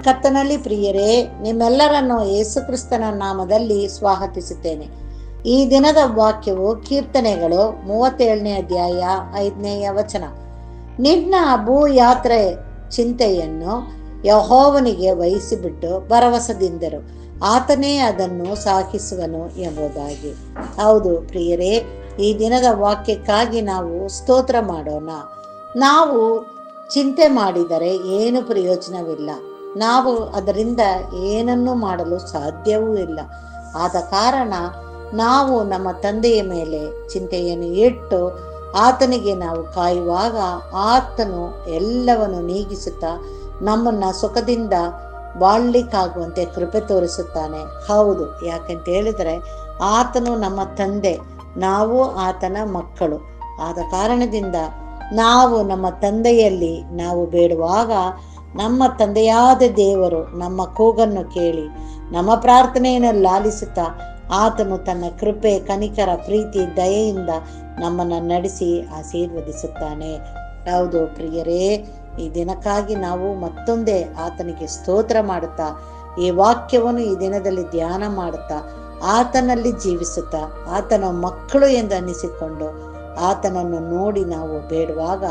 ಕರ್ತನಲ್ಲಿ ಪ್ರಿಯರೇ, ನಿಮ್ಮೆಲ್ಲರನ್ನು ಯೇಸುಕ್ರಿಸ್ತನ ನಾಮದಲ್ಲಿ ಸ್ವಾಗತಿಸುತ್ತೇನೆ. ಈ ದಿನದ ವಾಕ್ಯವು ಕೀರ್ತನೆಗಳು 37ನೇ ಅಧ್ಯಾಯ 5ನೇ ವಚನ. ನಿನ್ನ ಭೂಯಾತ್ರೆ ಚಿಂತೆಯನ್ನು ಯೆಹೋವನಿಗೆ ವಹಿಸಿಬಿಟ್ಟು ಭರವಸೆದಿಂದರು, ಆತನೇ ಅದನ್ನು ಸಾಗಿಸುವನು ಎಂಬುದಾಗಿ. ಹೌದು ಪ್ರಿಯರೇ, ಈ ದಿನದ ವಾಕ್ಯಕ್ಕಾಗಿ ನಾವು ಸ್ತೋತ್ರ ಮಾಡೋಣ. ನಾವು ಚಿಂತೆ ಮಾಡಿದರೆ ಏನು ಪ್ರಯೋಜನವಿಲ್ಲ. ನಾವು ಅದರಿಂದ ಏನನ್ನೂ ಮಾಡಲು ಸಾಧ್ಯವೂ ಇಲ್ಲ. ಆದ ಕಾರಣ ನಾವು ನಮ್ಮ ತಂದೆಯ ಮೇಲೆ ಚಿಂತೆಯನ್ನು ಇಟ್ಟು ಆತನಿಗೆ ನಾವು ಕಾಯುವಾಗ ಆತನು ಎಲ್ಲವನ್ನು ನೀಗಿಸುತ್ತಾ ನಮ್ಮನ್ನು ಸುಖದಿಂದ ಬಾಳ್ಲಿಕ್ಕಾಗುವಂತೆ ಕೃಪೆ ತೋರಿಸುತ್ತಾನೆ. ಹೌದು, ಯಾಕಂತ ಹೇಳಿದರೆ ಆತನು ನಮ್ಮ ತಂದೆ, ನಾವು ಆತನ ಮಕ್ಕಳು. ಆದ ಕಾರಣದಿಂದ ನಾವು ನಮ್ಮ ತಂದೆಯಲ್ಲಿ ನಾವು ಬೇಡುವಾಗ ನಮ್ಮ ತಂದೆಯಾದ ದೇವರು ನಮ್ಮ ಕೂಗನ್ನು ಕೇಳಿ ನಮ್ಮ ಪ್ರಾರ್ಥನೆಯನ್ನು ಲಾಲಿಸುತ್ತಾ ಆತನು ತನ್ನ ಕೃಪೆ, ಕನಿಕರ, ಪ್ರೀತಿ, ದಯೆಯಿಂದ ನಮ್ಮನ್ನು ನಡೆಸಿ ಆಶೀರ್ವದಿಸುತ್ತಾನೆ. ಹೌದು ಪ್ರಿಯರೇ, ಈ ದಿನಕ್ಕಾಗಿ ನಾವು ಮತ್ತೊಂದೇ ಆತನಿಗೆ ಸ್ತೋತ್ರ ಮಾಡುತ್ತಾ ಈ ವಾಕ್ಯವನ್ನು ಈ ದಿನದಲ್ಲಿ ಧ್ಯಾನ ಮಾಡುತ್ತಾ ಆತನಲ್ಲಿ ಜೀವಿಸುತ್ತಾ ಆತನ ಮಕ್ಕಳು ಎಂದು ಅನ್ನಿಸಿಕೊಂಡು ಆತನನ್ನು ನೋಡಿ ನಾವು ಬೇಡುವಾಗ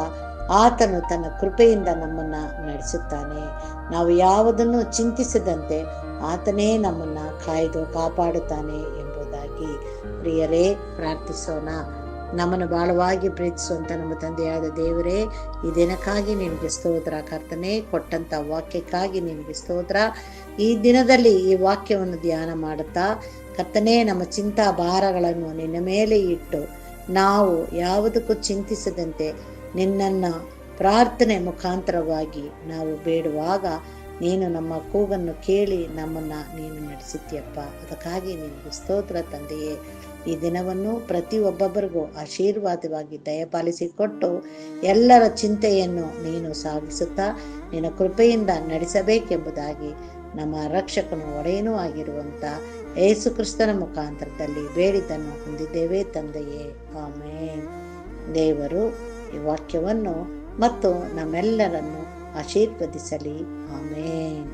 ಆತನು ತನ್ನ ಕೃಪೆಯಿಂದ ನಮ್ಮನ್ನು ನಡೆಸುತ್ತಾನೆ. ನಾವು ಯಾವುದನ್ನು ಚಿಂತಿಸದಂತೆ ಆತನೇ ನಮ್ಮನ್ನು ಕಾಯ್ದು ಕಾಪಾಡುತ್ತಾನೆ ಎಂಬುದಾಗಿ ಪ್ರಿಯರೇ ಪ್ರಾರ್ಥಿಸೋಣ. ನಮ್ಮನ್ನು ಬಹಳವಾಗಿ ಪ್ರೀತಿಸುವಂಥ ನಮ್ಮ ತಂದೆಯಾದ ದೇವರೇ, ಈ ದಿನಕ್ಕಾಗಿ ನಿನಗೆ ಸ್ತೋತ್ರ. ಕರ್ತನೇ, ಕೊಟ್ಟಂಥ ವಾಕ್ಯಕ್ಕಾಗಿ ನಿನಗೆ ಸ್ತೋತ್ರ. ಈ ದಿನದಲ್ಲಿ ಈ ವಾಕ್ಯವನ್ನು ಧ್ಯಾನ ಮಾಡುತ್ತಾ ಕರ್ತನೇ, ನಮ್ಮ ಚಿಂತಾ ಭಾರಗಳನ್ನು ನಿನ್ನ ಮೇಲೆ ಇಟ್ಟು ನಾವು ಯಾವುದಕ್ಕೂ ಚಿಂತಿಸದಂತೆ ನಿನ್ನನ್ನು ಪ್ರಾರ್ಥನೆ ಮುಖಾಂತರವಾಗಿ ನಾವು ಬೇಡುವಾಗ ನೀನು ನಮ್ಮ ಕೂಗನ್ನು ಕೇಳಿ ನಮ್ಮನ್ನು ನೀನು ನಡೆಸುತ್ತೀಯಪ್ಪ. ಅದಕ್ಕಾಗಿ ನಿನಗೆ ಸ್ತೋತ್ರ ತಂದೆಯೇ. ಈ ದಿನವನ್ನು ಪ್ರತಿಯೊಬ್ಬೊಬ್ಬರಿಗೂ ಆಶೀರ್ವಾದವಾಗಿ ದಯಪಾಲಿಸಿಕೊಟ್ಟು ಎಲ್ಲರ ಚಿಂತೆಯನ್ನು ನೀನು ಸಾಗಿಸುತ್ತಾ ನಿನ್ನ ಕೃಪೆಯಿಂದ ನಡೆಸಬೇಕೆಂಬುದಾಗಿ ನಮ್ಮ ರಕ್ಷಕನು ಒಡೆಯನೂ ಆಗಿರುವಂಥ ಯೇಸು ಕ್ರಿಸ್ತನ ಮುಖಾಂತರದಲ್ಲಿ ಬೇಡಿದ್ದನ್ನು ಹೊಂದಿದ್ದೇವೆ ತಂದೆಯೇ, ಆಮೇನ್. ದೇವರು ಈ ವಾಕ್ಯವನ್ನು ಮತ್ತು ನಮ್ಮೆಲ್ಲರನ್ನು ಆಶೀರ್ವದಿಸಲಿ. ಆಮೇನ್.